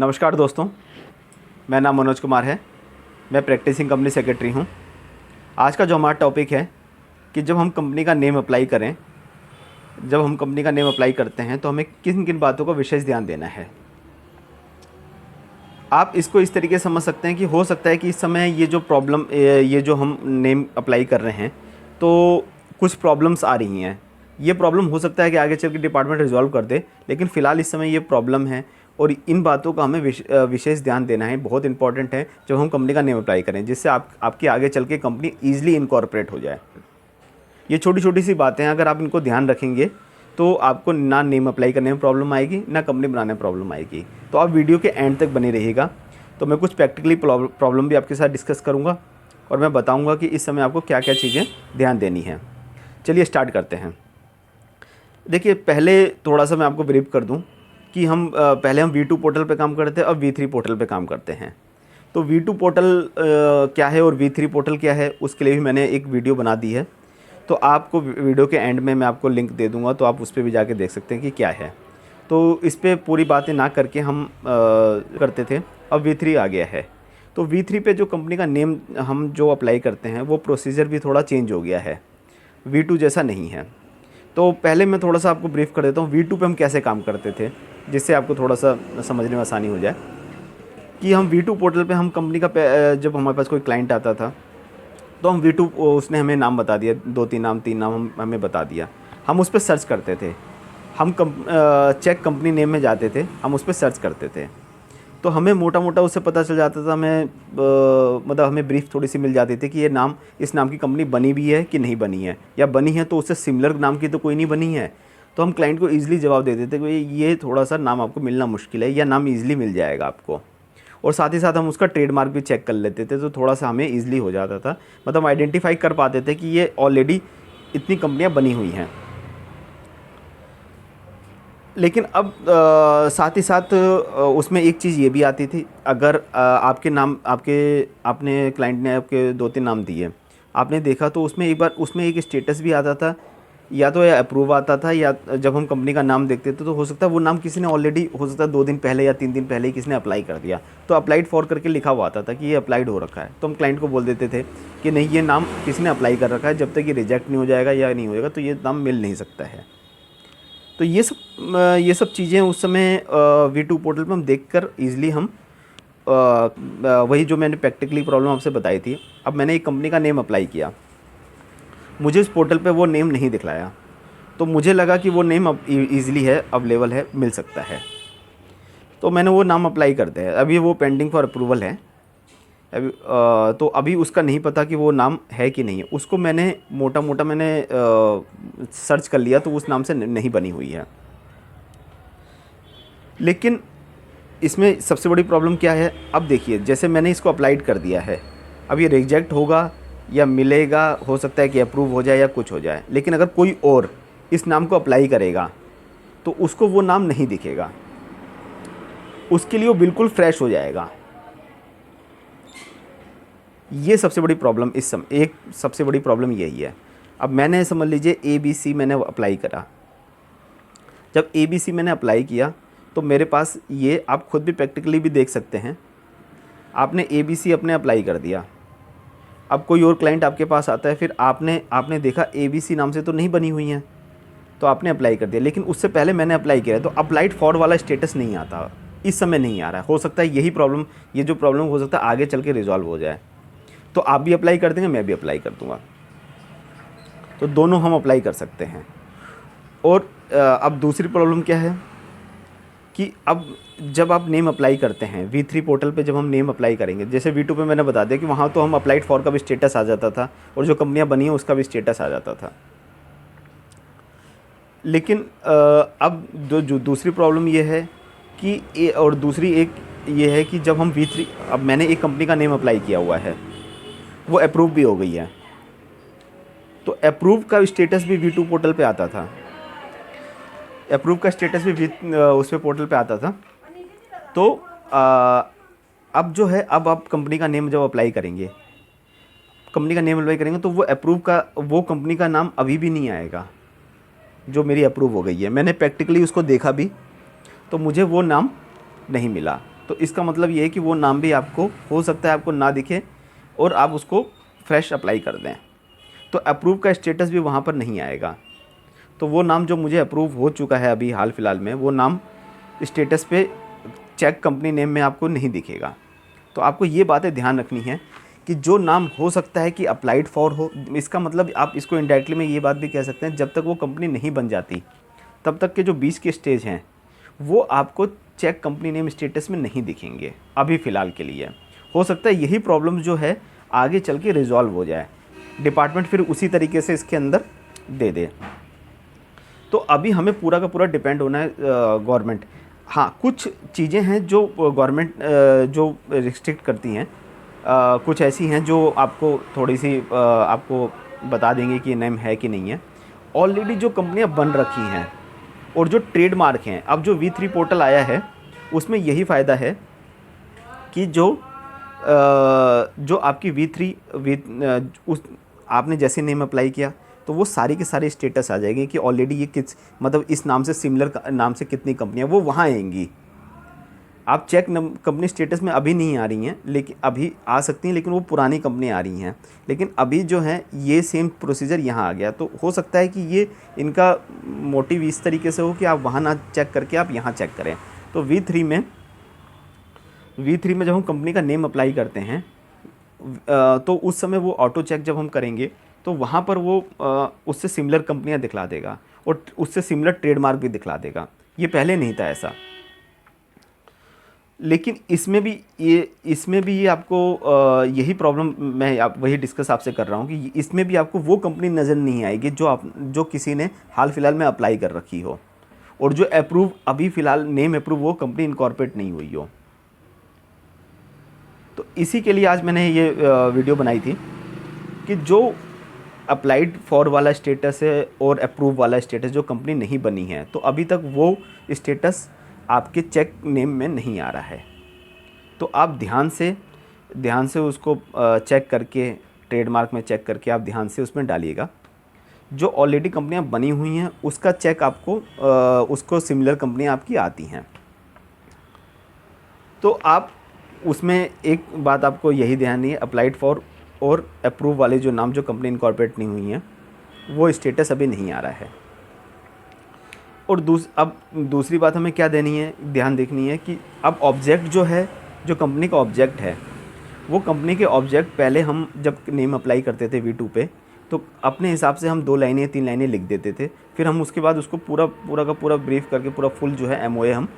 नमस्कार दोस्तों, मेरा नाम मनोज कुमार है। मैं प्रैक्टिसिंग कंपनी सेक्रेटरी हूं। आज का जो हमारा टॉपिक है कि जब हम कंपनी का नेम अप्लाई करते हैं तो हमें किन किन बातों का विशेष ध्यान देना है। आप इसको इस तरीके से समझ सकते हैं कि हो सकता है कि इस समय ये जो हम नेम अप्लाई कर रहे हैं तो कुछ प्रॉब्लम्स आ रही हैं। ये प्रॉब्लम हो सकता है कि आगे चल के डिपार्टमेंट रिजॉल्व कर दे, लेकिन फ़िलहाल इस समय ये प्रॉब्लम है और इन बातों का हमें विशेष ध्यान देना है। बहुत इंपॉर्टेंट है जब हम कंपनी का नेम अप्लाई करें, जिससे आपकी आगे चल के कंपनी ईजिली इनकॉर्पोरेट हो जाए। ये छोटी छोटी सी बातें हैं, अगर आप इनको ध्यान रखेंगे तो आपको ना नेम अप्लाई करने में प्रॉब्लम आएगी, ना कंपनी बनाने में प्रॉब्लम आएगी। तो आप वीडियो के एंड तक बने रहिएगा। तो मैं कुछ प्रैक्टिकली प्रॉब्लम भी आपके साथ डिस्कस करूँगा और मैं बताऊँगा कि इस समय आपको क्या क्या चीज़ें ध्यान देनी है। चलिए स्टार्ट करते हैं। देखिए, पहले थोड़ा सा मैं आपको ब्रीफ कर दूं कि पहले हम V2 पोर्टल पे काम करते थे, अब V3 पोर्टल पे काम करते हैं। तो V2 पोर्टल क्या है और V3 पोर्टल क्या है, उसके लिए भी मैंने एक वीडियो बना दी है। तो आपको वीडियो के एंड में मैं आपको लिंक दे दूंगा, तो आप उस पर भी जाके देख सकते हैं कि क्या है। तो इस पर पूरी बातें ना करके हम करते थे, अब V3 आ गया है। तो V3 पे जो कंपनी का नेम हम जो अप्लाई करते हैं वो प्रोसीजर भी थोड़ा चेंज हो गया है, V2 जैसा नहीं है। तो पहले मैं थोड़ा सा आपको ब्रीफ कर देता हूँ V2 पे हम कैसे काम करते थे, जिससे आपको थोड़ा सा समझने में आसानी हो जाए कि हम V2 पोर्टल पे हम कंपनी का जब हमारे पास कोई क्लाइंट आता था तो हम V2 उसने हमें नाम बता दिया, 2-3 नाम 3 नाम हमें बता दिया। हम उस पर सर्च करते थे, हम चेक कंपनी नेम में जाते थे, हम उस पर सर्च करते थे। तो हमें मोटा मोटा उससे पता चल जाता था, मतलब हमें ब्रीफ थोड़ी सी मिल जाती थी कि इस नाम की कंपनी बनी भी है कि नहीं बनी है, या बनी है तो उससे सिमिलर नाम की तो कोई नहीं बनी है। तो हम क्लाइंट को ईजिली जवाब दे देते कि ये थोड़ा सा नाम आपको मिलना मुश्किल है, या नाम ईजिली मिल जाएगा आपको। और साथ ही साथ हम उसका ट्रेडमार्क भी चेक कर लेते थे, तो थोड़ा सा हमें ईजिली हो जाता था। मतलब आइडेंटिफाई कर पाते थे कि ये ऑलरेडी इतनी कंपनियाँ बनी हुई हैं। लेकिन अब साथ ही साथ उसमें एक चीज़ ये भी आती थी, अगर आपने क्लाइंट ने आपके 2-3 नाम दिए, आपने देखा तो उसमें एक स्टेटस भी आता था, या तो अप्रूव आता था, या जब हम कंपनी का नाम देखते थे तो हो सकता है वो नाम किसी ने ऑलरेडी, हो सकता है 2 दिन पहले या 3 दिन पहले ही किसी ने अप्लाई कर दिया। तो अप्लाइड फॉर करके लिखा हुआ आता था कि ये अप्लाइड हो रखा है। तो हम क्लाइंट को बोल देते थे कि नहीं, ये नाम किसी ने अप्लाई कर रखा है, जब तक ये रिजेक्ट नहीं हो जाएगा या नहीं होएगा तो ये नाम मिल नहीं सकता है। तो ये सब चीज़ें उस समय V2 पोर्टल पे हम देखकर ईज़िली हम वही जो मैंने प्रैक्टिकली प्रॉब्लम आपसे बताई थी। अब मैंने एक कंपनी का नेम अप्लाई किया, मुझे इस पोर्टल पे वो नेम नहीं दिखलाया, तो मुझे लगा कि वो नेम अब ईज़िली है, अवेलेबल है, मिल सकता है। तो मैंने वो नाम अप्लाई कर दिया। अभी वो पेंडिंग फॉर अप्रूवल है। तो अभी उसका नहीं पता कि वो नाम है कि नहीं है। उसको मैंने मोटा मोटा सर्च कर लिया, तो उस नाम से नहीं बनी हुई है। लेकिन इसमें सबसे बड़ी प्रॉब्लम क्या है, अब देखिए, जैसे मैंने इसको अप्लाइड कर दिया है, अब ये रिजेक्ट होगा या मिलेगा, हो सकता है कि अप्रूव हो जाए या कुछ हो जाए। लेकिन अगर कोई और इस नाम को अप्लाई करेगा तो उसको वो नाम नहीं दिखेगा, उसके लिए वो बिल्कुल फ्रेश हो जाएगा। ये सबसे बड़ी प्रॉब्लम एक सबसे बड़ी प्रॉब्लम यही है। अब मैंने, समझ लीजिए, ABC मैंने अप्लाई करा। जब ABC मैंने अप्लाई किया तो मेरे पास ये, आप खुद भी प्रैक्टिकली भी देख सकते हैं, आपने ABC अपने अप्लाई कर दिया। अब कोई और क्लाइंट आपके पास आता है, फिर आपने देखा ABC नाम से तो नहीं बनी हुई हैं, तो आपने अप्लाई कर दिया। लेकिन उससे पहले मैंने अप्लाई किया है, तो अप्लाइड फॉर वाला स्टेटस नहीं आता, इस समय नहीं आ रहा है। हो सकता है यही प्रॉब्लम, ये जो प्रॉब्लम हो सकता है आगे चल के रिजॉल्व हो जाए। तो आप भी अप्लाई कर देंगे, मैं भी अप्लाई कर दूंगा, तो दोनों हम अप्लाई कर सकते हैं। और अब दूसरी प्रॉब्लम क्या है कि अब जब आप नेम अप्लाई करते हैं V3 पोर्टल पे, जब हम नेम अप्लाई करेंगे, जैसे V2 पे मैंने बता दिया कि वहाँ तो हम अप्लाइड फॉर का भी स्टेटस आ जाता था और जो कंपनियाँ बनी हैं उसका भी स्टेटस आ जाता था। लेकिन अब जो दूसरी प्रॉब्लम ये है कि और दूसरी एक ये है कि जब हम V3, अब मैंने एक कंपनी का नेम अप्लाई किया हुआ है, वो अप्रूव भी हो गई है, तो अप्रूव का स्टेटस भी V2 पोर्टल पे आता था, अप्रूव का स्टेटस भी उस पे पोर्टल पे आता था। तो अब जो है, अब आप कंपनी का नेम जब अप्लाई करेंगे, तो वो कंपनी का नाम अभी भी नहीं आएगा जो मेरी अप्रूव हो गई है। मैंने प्रैक्टिकली उसको देखा भी, तो मुझे वो नाम नहीं मिला। तो इसका मतलब ये है कि वो नाम भी आपको हो सकता है आपको ना दिखे और आप उसको फ्रेश अप्लाई कर दें, तो अप्रूव का स्टेटस भी वहाँ पर नहीं आएगा। तो वो नाम जो मुझे अप्रूव हो चुका है अभी हाल फिलहाल में, वो नाम स्टेटस पे चेक कंपनी नेम में आपको नहीं दिखेगा। तो आपको ये बातें ध्यान रखनी है कि जो नाम हो सकता है कि अप्लाइड फॉर हो, इसका मतलब आप इसको इनडायरेक्टली में ये बात भी कह सकते हैं, जब तक वो कंपनी नहीं बन जाती तब तक के जो 20 के स्टेज हैं वो आपको चेक कंपनी नेम स्टेटस में नहीं दिखेंगे अभी फ़िलहाल के लिए। हो सकता है यही प्रॉब्लम जो है आगे चल के रिजॉल्व हो जाए, डिपार्टमेंट फिर उसी तरीके से इसके अंदर दे दे। तो अभी हमें पूरा का पूरा डिपेंड होना है गवर्नमेंट। हाँ, कुछ चीज़ें हैं जो गवर्नमेंट जो रिस्ट्रिक्ट करती हैं, कुछ ऐसी हैं जो आपको थोड़ी सी आपको बता देंगे कि नेम है कि नहीं है। ऑलरेडी जो कंपनियां बन रखी हैं और जो ट्रेडमार्क हैं, अब जो V3 पोर्टल आया है उसमें यही फ़ायदा है कि जो आपकी उस आपने जैसे नेम अप्लाई किया तो वो सारी के सारे स्टेटस आ जाएंगे कि ऑलरेडी ये किस मतलब इस नाम से सिमिलर नाम से कितनी कंपनियां वो वहाँ आएंगी। आप चेक कंपनी स्टेटस में अभी नहीं आ रही हैं, लेकिन अभी आ सकती हैं, लेकिन वो पुरानी कंपनी आ रही हैं। लेकिन अभी जो है ये सेम प्रोसीजर यहाँ आ गया, तो हो सकता है कि ये इनका मोटिव इस तरीके से हो कि आप वहाँ ना चेक करके आप यहाँ चेक करें। तो V3 में जब हम कंपनी का नेम अप्लाई करते हैं तो उस समय वो ऑटो चेक जब हम करेंगे तो वहाँ पर वो उससे सिमिलर कंपनियाँ दिखला देगा और उससे सिमिलर ट्रेडमार्क भी दिखला देगा। ये पहले नहीं था ऐसा, लेकिन इसमें भी ये आपको यही प्रॉब्लम मैं वही डिस्कस आपसे कर रहा हूँ कि इसमें भी आपको वो कंपनी नज़र नहीं आएगी जो किसी ने हाल फिलहाल में अप्लाई कर रखी हो और जो अप्रूव अभी फ़िलहाल नेम अप्रूव वो कंपनी इनकॉर्पोरेट नहीं हुई हो। तो इसी के लिए आज मैंने ये वीडियो बनाई थी कि जो अप्लाइड फॉर वाला स्टेटस है और अप्रूव वाला स्टेटस जो कंपनी नहीं बनी है, तो अभी तक वो स्टेटस आपके चेक नेम में नहीं आ रहा है। तो आप ध्यान से उसको चेक करके, ट्रेडमार्क में चेक करके आप ध्यान से उसमें डालिएगा। जो ऑलरेडी कंपनियां बनी हुई हैं उसका चेक आपको उसको सिमिलर कंपनियां आपकी आती हैं। तो आप उसमें एक बात आपको यही ध्यान नहीं है, अप्लाइड फॉर और अप्रूव वाले जो नाम जो कंपनी इनकॉर्पोरेट नहीं हुई हैं वो स्टेटस अभी नहीं आ रहा है। और अब दूसरी बात हमें क्या ध्यान देखनी है कि अब ऑब्जेक्ट जो है, जो कंपनी का ऑब्जेक्ट है, वो कंपनी के ऑब्जेक्ट पहले हम जब नेम अप्लाई करते थे V2 पे तो अपने हिसाब से हम 2 लाइनें 3 लाइनें लिख देते थे, फिर हम उसके बाद उसको पूरा का पूरा ब्रीफ करके पूरा फुल जो है MOA हम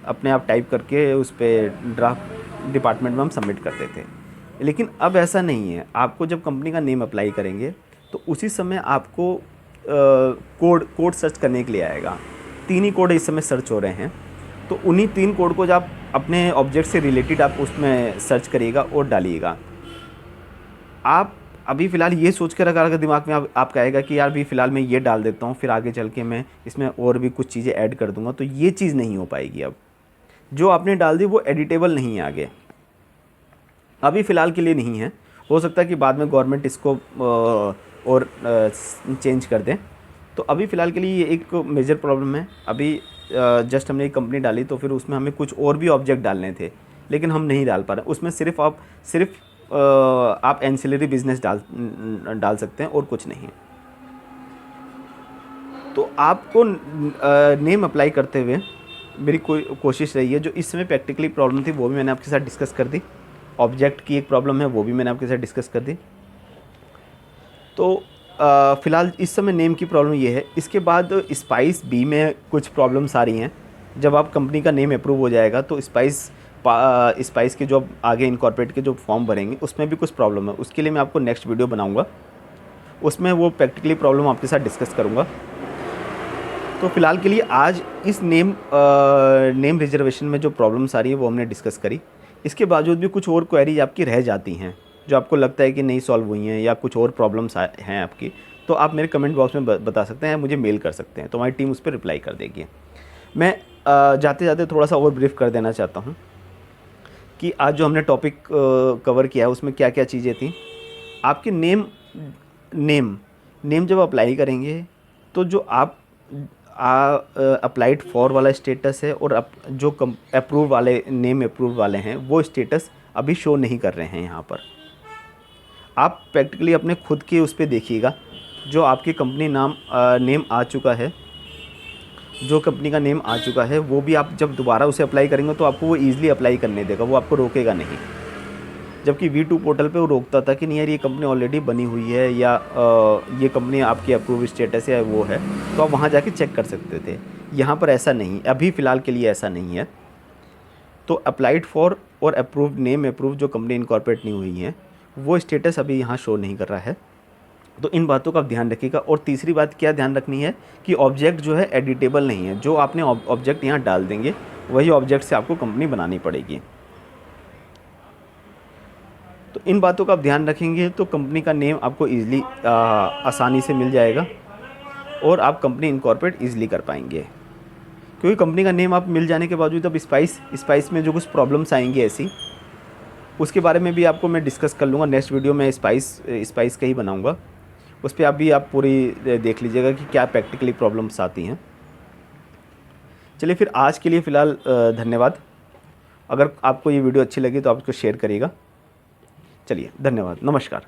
अपने आप टाइप करके उस पर ड्राफ्ट डिपार्टमेंट में हम सबमिट करते थे। लेकिन अब ऐसा नहीं है। आपको जब कंपनी का नेम अप्लाई करेंगे तो उसी समय आपको कोड सर्च करने के लिए आएगा। 3 ही कोड इस समय सर्च हो रहे हैं, तो उन्हीं 3 कोड को जब आप अपने ऑब्जेक्ट से रिलेटेड आप उसमें सर्च करिएगा और डालिएगा। आप अभी फ़िलहाल ये सोच कर अगर दिमाग में आपका आएगा कि यार भी फ़िलहाल मैं ये डाल देता हूँ, फिर आगे चल के मैं इसमें और भी कुछ चीज़ें ऐड कर दूँगा, तो ये चीज़ नहीं हो पाएगी। अब जो आपने डाल दी वो एडिटेबल नहीं है आगे, अभी फ़िलहाल के लिए नहीं है। हो सकता है कि बाद में गवर्नमेंट इसको और चेंज कर दें। तो अभी फ़िलहाल के लिए ये एक मेजर प्रॉब्लम है। अभी जस्ट हमने एक कंपनी डाली तो फिर उसमें हमें कुछ और भी ऑब्जेक्ट डालने थे, लेकिन हम नहीं डाल पा रहे। उसमें सिर्फ आप एंसिलरी बिजनेस डाल सकते हैं और कुछ नहीं। तो आपको नेम अप्लाई करते हुए मेरी कोई कोशिश रही है, जो इस समय प्रैक्टिकली प्रॉब्लम थी वो भी मैंने आपके साथ डिस्कस कर दी, ऑब्जेक्ट की एक प्रॉब्लम है वो भी मैंने आपके साथ डिस्कस कर दी। तो फ़िलहाल इस समय नेम की प्रॉब्लम ये है। इसके बाद स्पाइस बी में कुछ प्रॉब्लम्स आ रही हैं। जब आप कंपनी का नेम अप्रूव हो जाएगा तो स्पाइस के जो आगे इनकॉर्पोरेट के जो फॉर्म भरेंगे उसमें भी कुछ प्रॉब्लम है। उसके लिए मैं आपको नेक्स्ट वीडियो बनाऊंगा, उसमें वो प्रैक्टिकली प्रॉब्लम आपके साथ डिस्कस करूंगा। तो फ़िलहाल के लिए आज इस नेम रिजर्वेशन में जो प्रॉब्लम्स आ रही है वो हमने डिस्कस करी। इसके बावजूद भी कुछ और क्वेरीज आपकी रह जाती हैं जो आपको लगता है कि नहीं सॉल्व हुई हैं या कुछ और प्रॉब्लम्स हैं आपकी, तो आप मेरे कमेंट बॉक्स में बता सकते हैं, मुझे मेल कर सकते हैं, तो हमारी टीम उस पर रिप्लाई कर देगी। मैं जाते जाते थोड़ा सा और ब्रीफ कर देना चाहता हूँ कि आज जो हमने टॉपिक कवर किया है उसमें क्या क्या चीज़ें थी। आपके नेम जब अप्लाई करेंगे तो जो अप्लाइड फॉर वाला स्टेटस है और जो अप्रूव वाले नेम अप्रूव वाले हैं वो स्टेटस अभी शो नहीं कर रहे हैं यहाँ पर। आप प्रैक्टिकली अपने खुद के उस पर देखिएगा, जो आपकी कंपनी नेम आ चुका है, जो कंपनी का नेम आ चुका है वो भी आप जब दोबारा उसे अप्लाई करेंगे तो आपको वो ईज़िली अप्लाई करने देगा, वो आपको रोकेगा नहीं। जबकि V2 पोर्टल पे वो रोकता था कि नहीं यार ये कंपनी ऑलरेडी बनी हुई है या ये कंपनी आपकी अप्रूव स्टेटस है वो है, तो आप वहाँ जाके चेक कर सकते थे। यहाँ पर ऐसा नहीं, अभी फ़िलहाल के लिए ऐसा नहीं है। तो अप्लाइड फॉर और अप्रूव नेम अप्रूव जो कंपनी इनकॉर्पोरेट नहीं हुई है वो स्टेटस अभी यहाँ शो नहीं कर रहा है। तो इन बातों का आप ध्यान रखिएगा। और तीसरी बात क्या ध्यान रखनी है कि ऑब्जेक्ट जो है एडिटेबल नहीं है, जो आपने ऑब्जेक्ट यहाँ डाल देंगे वही ऑब्जेक्ट से आपको कंपनी बनानी पड़ेगी। तो इन बातों का आप ध्यान रखेंगे तो कंपनी का नेम आपको ईज़िली आसानी से मिल जाएगा और आप कंपनी इनकॉर्पोरेट ईज़िली कर पाएंगे। क्योंकि कंपनी का नेम आप मिल जाने के बावजूद अब स्पाइस में जो कुछ प्रॉब्लम्स आएंगी ऐसी, उसके बारे में भी आपको मैं डिस्कस कर लूँगा नेक्स्ट वीडियो में। स्पाइस का ही बनाऊँगा, उस पर आप पूरी देख लीजिएगा कि क्या प्रैक्टिकली प्रॉब्लम्स आती हैं। चलिए फिर आज के लिए फ़िलहाल धन्यवाद। अगर आपको ये वीडियो अच्छी लगी तो आप इसको शेयर करिएगा। चलिए धन्यवाद, नमस्कार।